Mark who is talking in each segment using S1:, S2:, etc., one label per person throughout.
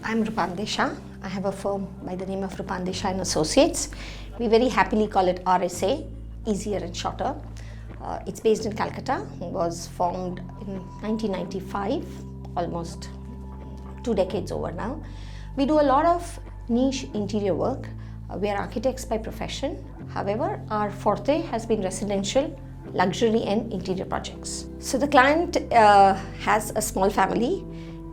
S1: I'm Rupande Shah. I have a firm by the name of Rupande Shah and Associates. We very happily call it RSA, easier and shorter. It's based in Calcutta. It was formed in 1995, almost 2 decades over now. We do a lot of niche interior work. We are architects by profession. However, our forte has been residential, luxury and interior projects. So the client has a small family,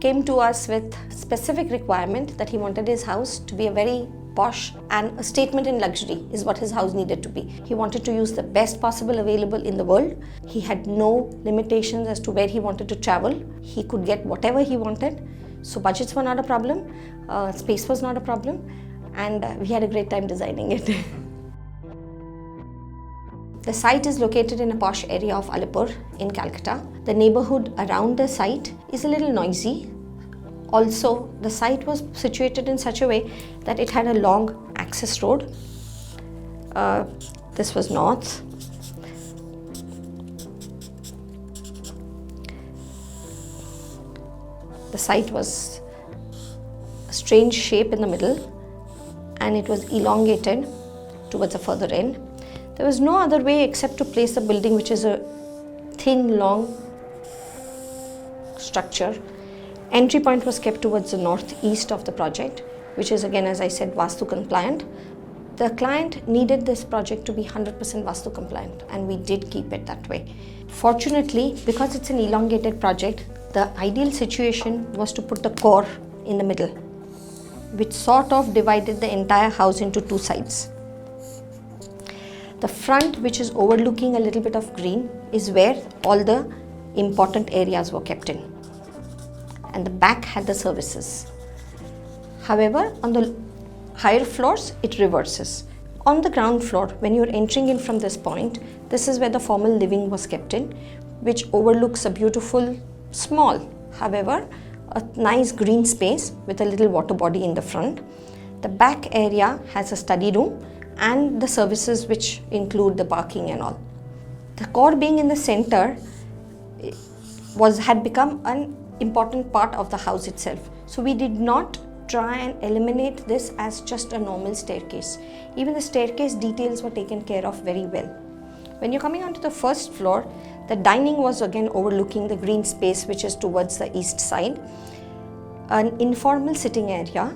S1: came to us with specific requirement that he wanted his house to be a very posh and a statement in luxury is what his house needed to be. He wanted to use the best possible available in the world. He had no limitations as to where he wanted to travel. He could get whatever he wanted. So budgets were not a problem, space was not a problem, and we had a great time designing it. The site is located in a posh area of Alipore in Kolkata. The neighborhood around the site is a little noisy. Also, the site was situated in such a way that it had a long access road. This was north. The site was a strange shape in the middle and it was elongated towards the further end. There was no other way except to place the building, which is a thin, long structure. Entry point was kept towards the northeast of the project, which is again, as I said, Vastu compliant. The client needed this project to be 100% Vastu compliant, and we did keep it that way. Fortunately, because it's an elongated project, the ideal situation was to put the core in the middle, which sort of divided the entire house into two sides. The front, which is overlooking a little bit of green, is where all the important areas were kept in. And the back had the services. However, on the higher floors, it reverses. On the ground floor, when you're entering in from this point, this is where the formal living was kept in, which overlooks a beautiful, small, however, a nice green space with a little water body in the front. The back area has a study room and the services which include the parking and all. The core being in the center had become an important part of the house itself. So we did not try and eliminate this as just a normal staircase. Even the staircase details were taken care of very well. When you're coming onto the first floor, the dining was again overlooking the green space which is towards the east side. An informal sitting area,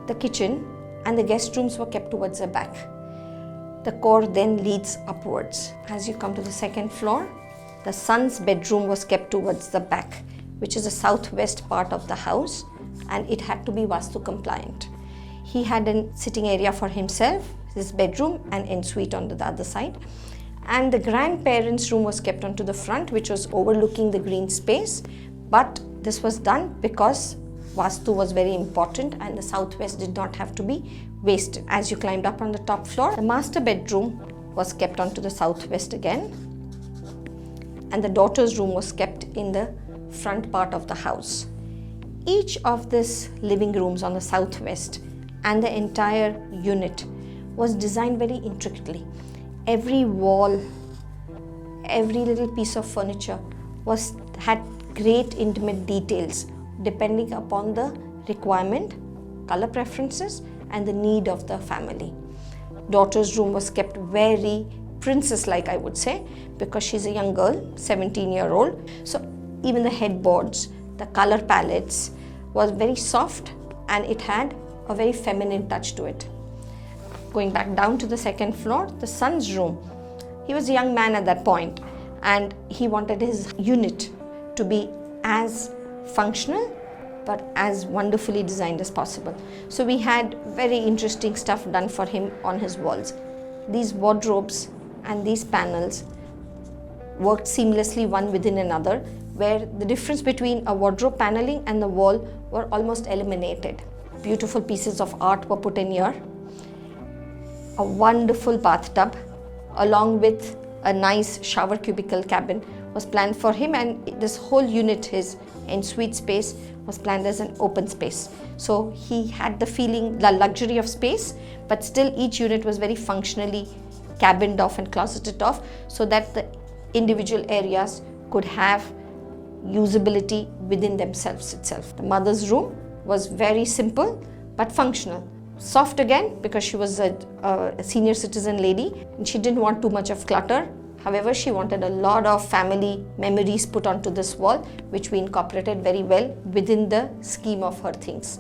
S1: the kitchen and the guest rooms were kept towards the back. The core then leads upwards. As you come to the second floor, the son's bedroom was kept towards the back, which is the southwest part of the house, and it had to be Vastu compliant. He had a sitting area for himself, his bedroom and ensuite on the other side. And the grandparents' room was kept onto the front, which was overlooking the green space. But this was done because Vastu was very important and the southwest did not have to be wasted. As you climbed up on the top floor, the master bedroom was kept onto the southwest again, and the daughter's room was kept in the front part of the house. Each of these living rooms on the southwest and the entire unit was designed very intricately. Every wall, every little piece of furniture had great intimate details depending upon the requirement, color preferences and the need of the family. Daughter's room was kept very princess-like, I would say, because she's a young girl, 17-year-old. So even the headboards, the color palettes was very soft and it had a very feminine touch to it. Going back down to the second floor, the son's room. He was a young man at that point and he wanted his unit to be as functional but as wonderfully designed as possible. So we had very interesting stuff done for him on his walls. These wardrobes and these panels worked seamlessly one within another, where the difference between a wardrobe paneling and the wall were almost eliminated. Beautiful pieces of art were put in here. A wonderful bathtub along with a nice shower cubicle cabin was planned for him, and this whole unit, his ensuite space, was planned as an open space. So he had the feeling, the luxury of space, but still each unit was very functionally cabined off and closeted off so that the individual areas could have usability within themselves itself. The mother's room was very simple but functional. Soft again because she was a senior citizen lady and she didn't want too much of clutter. However, she wanted a lot of family memories put onto this wall, which we incorporated very well within the scheme of her things.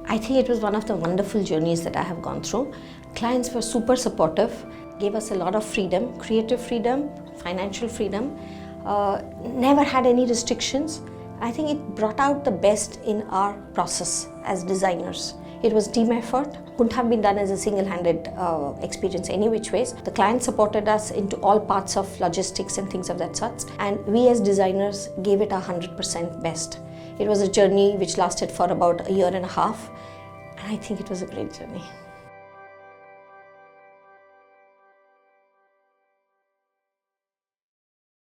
S1: I think it was one of the wonderful journeys that I have gone through. Clients were super supportive, gave us a lot of freedom, creative freedom, financial freedom, never had any restrictions. I think it brought out the best in our process as designers. It was team effort, couldn't have been done as a single-handed experience any which ways. The client supported us into all parts of logistics and things of that sort, and we as designers gave it our 100% best. It was a journey which lasted for about a year and a half, and I think it was a great journey.